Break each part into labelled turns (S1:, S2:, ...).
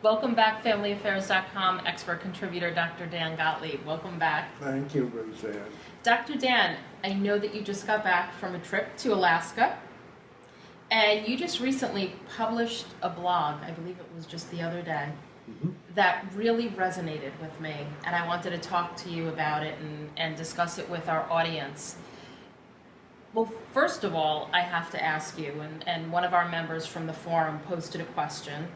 S1: Welcome back, FamilyAffaires.com expert contributor Dr. Dan Gottlieb. Welcome back.
S2: Thank you, Roseanne.
S1: Dr. Dan, I know that you just got back from a trip to Alaska, and you just recently published a blog, I believe it was just the other day, that really resonated with me, and I wanted to talk to you about it and discuss it with our audience. Well, first of all, I have to ask you, and one of our members from the forum posted a question.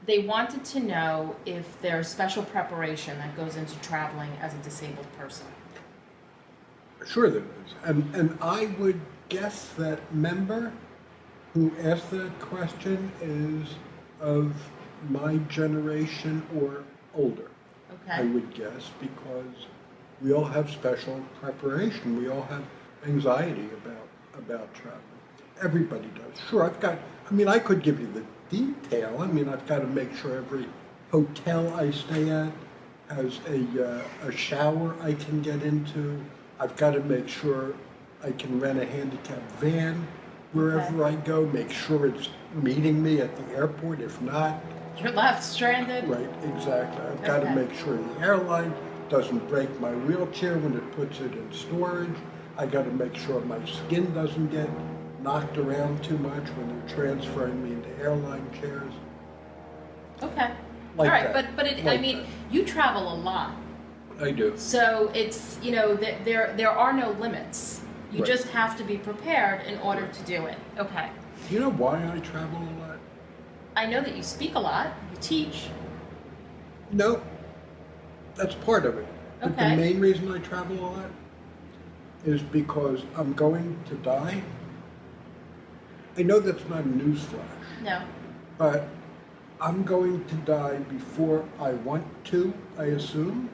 S1: They wanted to know if there's special preparation that goes into traveling as a disabled person.
S2: Sure there is. And I would guess that member who asked that question is of my generation or older.
S1: Okay.
S2: I would guess, because we all have special preparation. We all have anxiety about traveling. Everybody does. Sure, I could give you the detail. I've got to make sure every hotel I stay at has a shower I can get into. I've got to make sure I can rent a handicapped van wherever I go, make sure it's meeting me at the airport. If not,
S1: You're left stranded?
S2: right, exactly. I've got to make sure the airline doesn't break my wheelchair when it puts it in storage. I got to make sure my skin doesn't get knocked around too much when they're transferring me into airline chairs.
S1: Okay.
S2: Like
S1: all right,
S2: that.
S1: but you travel a lot.
S2: I do.
S1: So it's, there are no limits. You
S2: Right.
S1: just have to be prepared in order to do it. Okay.
S2: Do you know why I travel a lot?
S1: I know that you speak a lot, you teach.
S2: No, that's part of it. But
S1: Okay.
S2: the main reason I travel a lot is because I'm going to die. I know that's not a newsflash,
S1: No.
S2: but I'm going to die before I want to, I assume.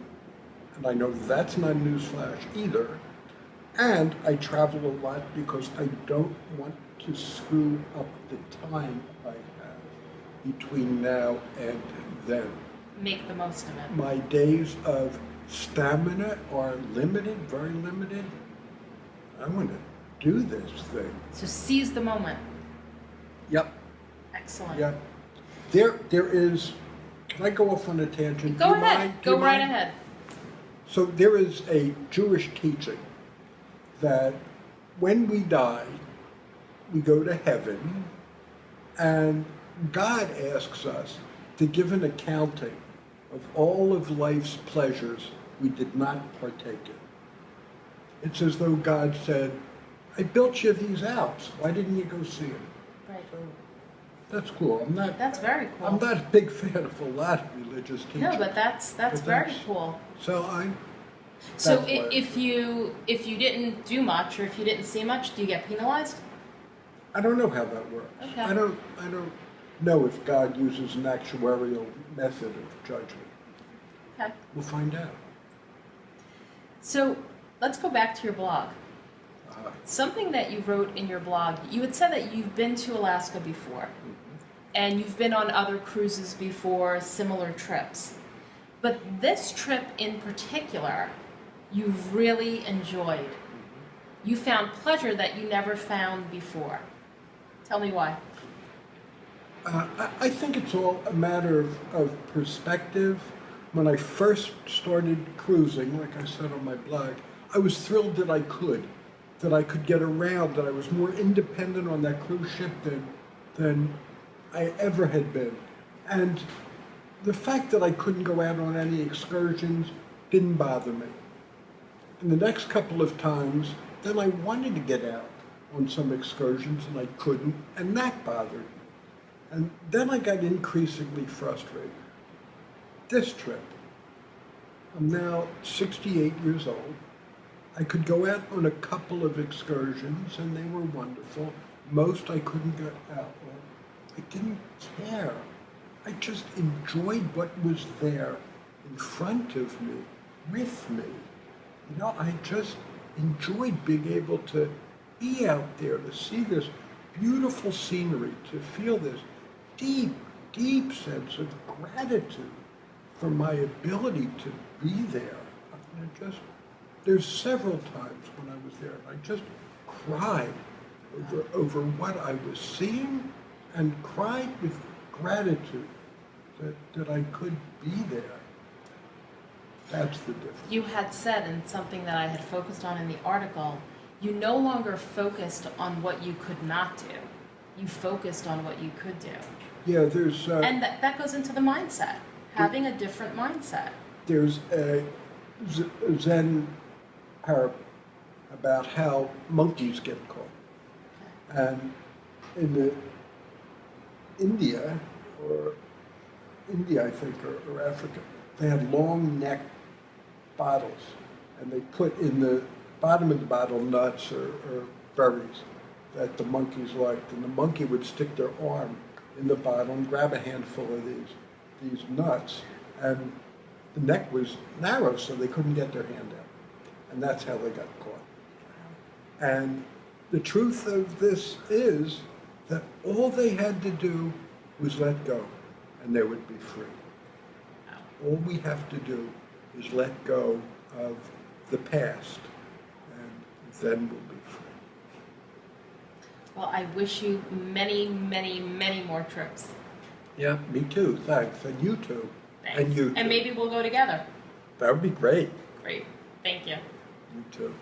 S2: And I know that's not a newsflash either. And I travel a lot because I don't want to screw up the time I have between now and then.
S1: Make the most of it.
S2: My days of stamina are limited, very limited. I want to do this thing.
S1: So seize the moment.
S2: Yep,
S1: Excellent.
S2: yep. There is, can I go off on a tangent?
S1: Go
S2: Do you
S1: ahead.
S2: mind? Do
S1: Go
S2: you
S1: right
S2: mind?
S1: ahead.
S2: So there is a Jewish teaching that when we die, we go to heaven, and God asks us to give an accounting of all of life's pleasures we did not partake in. It's as though God said, I built you these Alps. Why didn't you go see them?
S1: Right.
S2: So that's cool.
S1: That's very cool.
S2: I'm not a big fan of a lot of religious teaching.
S1: No, but that's very cool.
S2: So
S1: So
S2: that's why.
S1: if you didn't do much or if you didn't see much, do you get penalized?
S2: I don't know how that works.
S1: Okay.
S2: I don't know if God uses an actuarial method of judgment.
S1: Okay.
S2: We'll find out.
S1: So let's go back to your blog. Something that you wrote in your blog, you had said that you've been to Alaska before, and you've been on other cruises before, similar trips. But this trip in particular, you've really enjoyed. You found pleasure that you never found before. Tell me why.
S2: I think it's all a matter of perspective. When I first started cruising, like I said on my blog, I was thrilled that I could get around, that I was more independent on that cruise ship than I ever had been. And the fact that I couldn't go out on any excursions didn't bother me. And the next couple of times, then I wanted to get out on some excursions and I couldn't, and that bothered me. And then I got increasingly frustrated. This trip, I'm now 68 years old. I could go out on a couple of excursions and they were wonderful. Most I couldn't get out on. I didn't care. I just enjoyed what was there in front of me, with me. I just enjoyed being able to be out there, to see this beautiful scenery, to feel this deep, deep sense of gratitude for my ability to be there. There's several times when I was there, and I just cried over what I was seeing, and cried with gratitude that I could be there. That's the difference.
S1: You had said, and something that I had focused on in the article, you no longer focused on what you could not do. You focused on what you could do.
S2: Yeah, there's...
S1: and that goes into the mindset, having a different mindset.
S2: There's a Zen parable about how monkeys get caught. And in India, I think, or Africa, they had long neck bottles, and they put in the bottom of the bottle nuts or berries that the monkeys liked, and the monkey would stick their arm in the bottle and grab a handful of these nuts, and the neck was narrow, so they couldn't get their hand out, and that's how they got caught. And the truth of this is that all they had to do was let go, and they would be free. All we have to do is let go of the past, and then we'll be free.
S1: Well, I wish you many, many, many more trips.
S2: Yeah, me too, thanks. And you too.
S1: Thanks.
S2: And you too.
S1: And maybe we'll go together.
S2: That would be great.
S1: Great. Thank you.
S2: You too.